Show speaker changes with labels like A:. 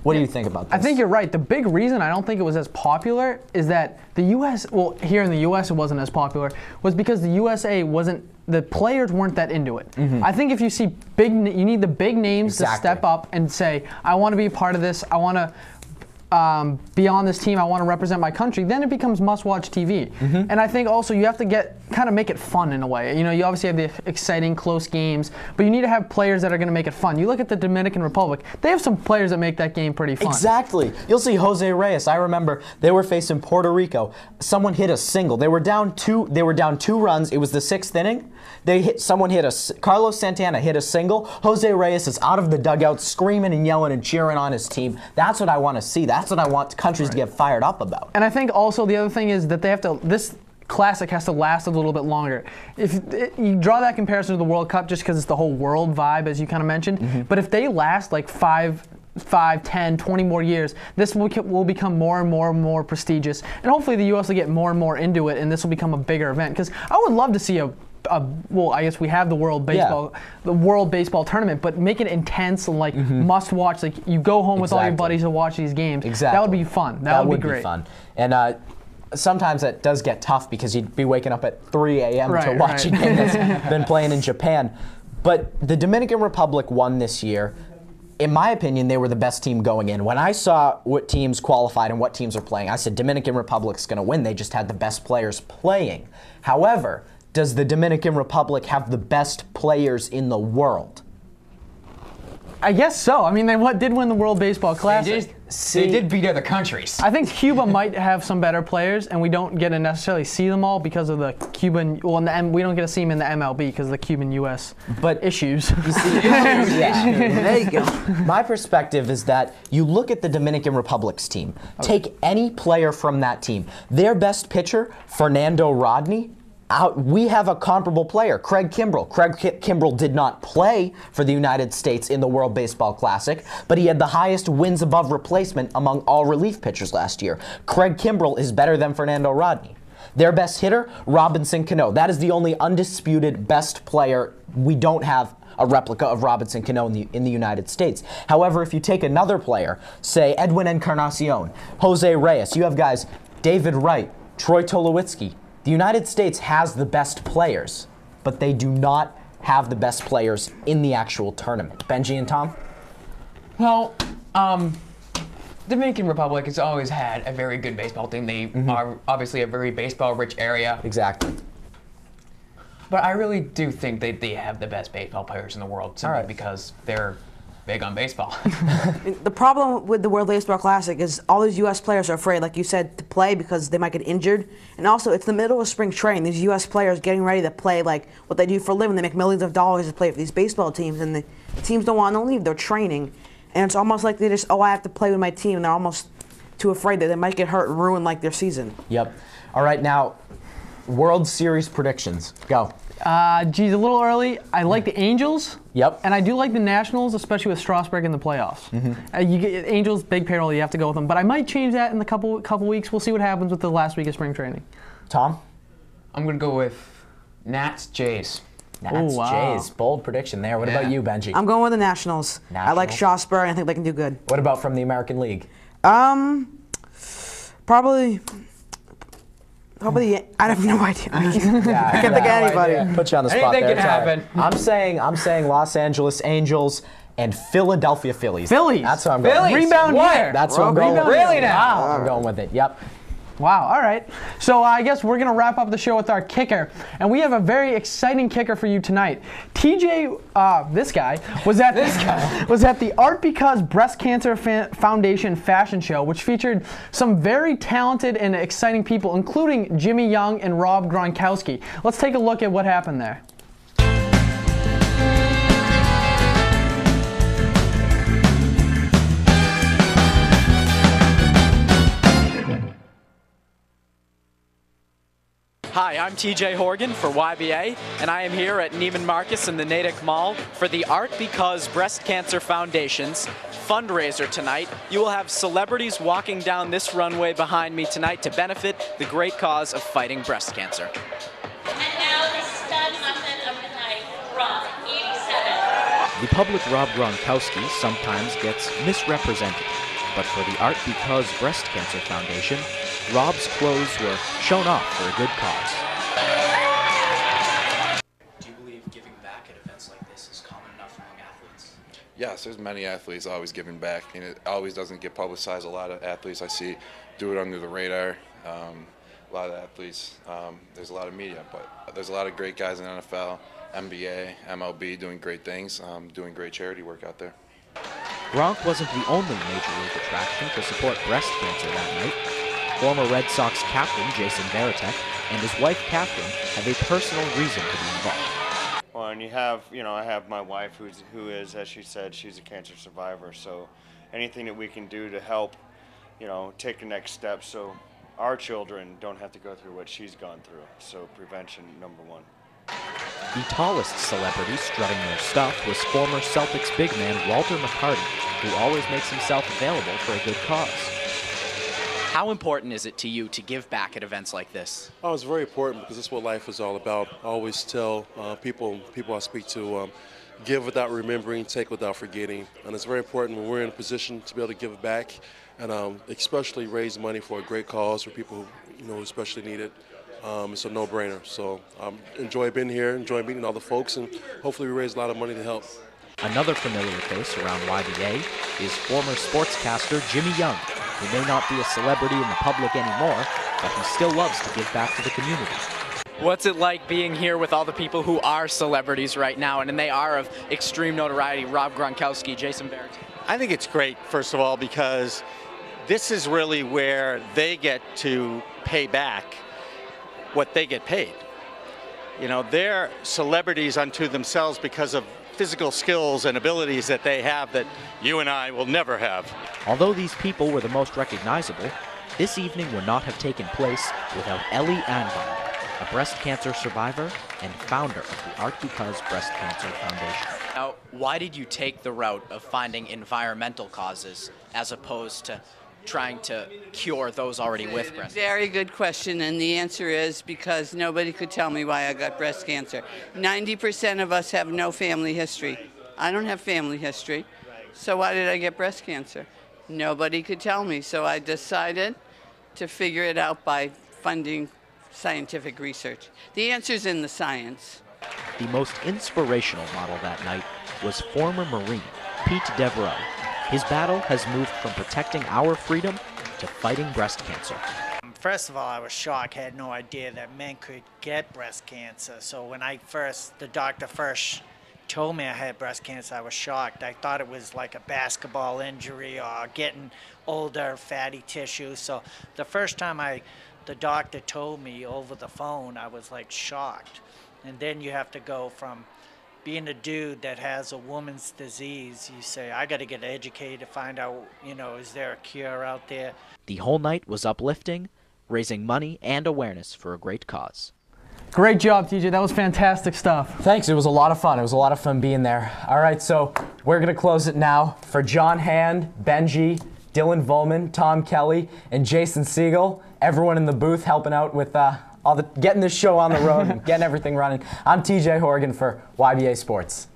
A: What do you think about this?
B: I think you're right. The big reason I don't think it was as popular is that the U.S., well, here in the U.S. it wasn't as popular, was because the USA wasn't, the players weren't that into it. I think if you see you need the big names to step up and say, I want to be a part of this, I want to be on this team, I want to represent my country, then it becomes must-watch TV. And I think also you have to kind of make it fun in a way. You know, you obviously have the exciting, close games, but you need to have players that are going to make it fun. You look at the Dominican Republic, they have some players that make that game pretty fun.
A: Exactly. You'll see Jose Reyes. I remember they were facing Puerto Rico. Someone hit a single. They were down two runs. It was the 6th inning. Carlos Santana hit a single. Jose Reyes is out of the dugout screaming and yelling and cheering on his team. That's what I want to see. That's what I want countries to get fired up about.
B: And I think also the other thing is that this Classic has to last a little bit longer. If you draw that comparison to the World Cup just because it's the whole world vibe, as you kind of mentioned, but if they last like 5, 10, 20 more years, this will become more and more prestigious. And hopefully the U.S. will get more and more into it, and this will become a bigger event. Because I would love to see well, I guess we have the World Baseball tournament, but make it intense and like must watch. Like you go home with all your buddies to watch these games. That would be fun. That would be great.
A: Fun. And sometimes that does get tough because you'd be waking up at 3 a.m. to watch a game that's been playing in Japan. But the Dominican Republic won this year. In my opinion, they were the best team going in. When I saw what teams qualified and what teams are playing, I said Dominican Republic's going to win. They just had the best players playing. However, does the Dominican Republic have the best players in the world?
B: I guess so. I mean, they did win the World Baseball Classic.
C: They did beat other countries.
B: I think Cuba might have some better players, and we don't get to necessarily see them all because of the Cuban. Well, we don't get to see them in the MLB because of the Cuban-U.S. issues.
A: You see, there you go. My perspective is that you look at the Dominican Republic's team. Take any player from that team. Their best pitcher, Fernando Rodney. We have a comparable player, Craig Kimbrell. Craig Kimbrell did not play for the United States in the World Baseball Classic, but he had the highest wins above replacement among all relief pitchers last year. Craig Kimbrell is better than Fernando Rodney. Their best hitter, Robinson Cano. That is the only undisputed best player. We don't have a replica of Robinson Cano in the United States. However, if you take another player, say Edwin Encarnacion, Jose Reyes, you have guys David Wright, Troy Tulowitzki. The United States has the best players, but they do not have the best players in the actual tournament. Benji and Tom?
C: Well, Dominican Republic has always had a very good baseball team. They are obviously a very baseball-rich area.
A: Exactly.
C: But I really do think they have the best baseball players in the world simply because they're big on baseball.
D: The problem with the World Baseball Classic is all these U.S. players are afraid, like you said, to play because they might get injured. And also, it's the middle of spring training. These U.S. players getting ready to play like what they do for a living. They make millions of dollars to play for these baseball teams, and the teams don't want to leave. They're training. And it's almost like they just, I have to play with my team, and they're almost too afraid that they might get hurt and ruin like their season.
A: Yep. All right, now, World Series predictions. Go.
B: Geez, a little early. I like the Angels.
A: Yep.
B: And I do like the Nationals, especially with Strasburg in the playoffs. You get Angels, big payroll. You have to go with them. But I might change that in a couple weeks. We'll see what happens with the last week of spring training.
A: Tom?
C: I'm going to go with Nats, Jays.
A: Nats, Jays. Bold prediction there. What about you, Benji?
D: I'm going with the Nationals. I like Strasburg, and I think they can do good.
A: What about from the American League?
D: Probably, I have no idea. I can't think of anybody.
A: Put you on the spot
C: Anything
A: there.
C: can happen.
A: Right. I'm saying Los Angeles Angels and Philadelphia Phillies.
B: That's
A: what I'm going with.
B: Rebound here.
A: That's what I'm going with.
C: Really now?
A: I'm going with it. Yep.
B: Wow, all right. So I guess we're going to wrap up the show with our kicker. And we have a very exciting kicker for you tonight. TJ, this guy, was at the Art Because Breast Cancer Foundation fashion show, which featured some very talented and exciting people, including Jimmy Young and Rob Gronkowski. Let's take a look at what happened there.
E: Hi, I'm TJ Horgan for YBA, and I am here at Neiman Marcus in the Natick Mall for the Art Because Breast Cancer Foundation's fundraiser tonight. You will have celebrities walking down this runway behind me tonight to benefit the great cause of fighting breast cancer.
F: And now the stud muffin of the night, Rob, 87.
G: The public Rob Gronkowski sometimes gets misrepresented.
E: But for the Art Because Breast Cancer Foundation, Rob's clothes were shown off for a good cause. Do you believe giving back at events like this is common enough among athletes?
G: Yes, there's many athletes always giving back, and it always doesn't get publicized. A lot of athletes I see do it under the radar. A lot of athletes, there's a lot of media, but there's a lot of great guys in NFL, NBA, MLB doing great things, doing great charity work out there.
E: Gronk wasn't the only Major League attraction to support breast cancer that night. Former Red Sox captain Jason Varitek and his wife Catherine have a personal reason to be involved.
H: Well, and you have, I have my wife who is, as she said, she's a cancer survivor. So anything that we can do to help, take the next step so our children don't have to go through what she's gone through. So prevention, #1.
E: The tallest celebrity strutting their stuff was former Celtics big man Walter McCarty, who always makes himself available for a good cause. How important is it to you to give back at events like this?
I: Oh, it's very important because that's what life is all about. I always tell people I speak to, give without remembering, take without forgetting. And it's very important when we're in a position to be able to give back and especially raise money for a great cause for people who especially need it. It's a no-brainer. So enjoy being here, enjoy meeting all the folks, and hopefully we raise a lot of money to help.
E: Another familiar face around YBA is former sportscaster Jimmy Young, who may not be a celebrity in the public anymore, but he still loves to give back to the community. What's it like being here with all the people who are celebrities right now, and they are of extreme notoriety? Rob Gronkowski, Jason Barrett.
J: I think it's great, first of all, because this is really where they get to pay back what they get paid. They're celebrities unto themselves because of physical skills and abilities that they have that you and I will never have. Although these people were the most recognizable, this evening would not have taken place without Ellie Anbond, a breast cancer survivor and founder of the Art Because Breast Cancer Foundation. Now, why did you take the route of finding environmental causes as opposed to trying to cure those already with breast cancer?
K: Very good question, and the answer is because nobody could tell me why I got breast cancer. 90% of us have no family history. I don't have family history, so why did I get breast cancer? Nobody could tell me, so I decided to figure it out by funding scientific research. The answer's in the science. The most inspirational model that night was former Marine Pete Devereaux. His battle has moved from protecting our freedom to fighting breast cancer.
L: First of all, I was shocked. I had no idea that men could get breast cancer. So when the doctor first told me I had breast cancer, I was shocked. I thought it was like a basketball injury or getting older, fatty tissue. So the first time the doctor told me over the phone, I was like shocked. And then you have to go from being a dude that has a woman's disease, you say, I got to get educated to find out, is there a cure out there? The whole night was uplifting, raising money and awareness for a great cause.
B: Great job, TJ. That was fantastic stuff.
A: Thanks. It was a lot of fun. It was a lot of fun being there. All right, so we're going to close it now. For John Hand, Benji, Dylan Volman, Tom Kelly, and Jason Siegel, everyone in the booth helping out with getting this show on the road and getting everything running. I'm TJ Horgan for YBA Sports.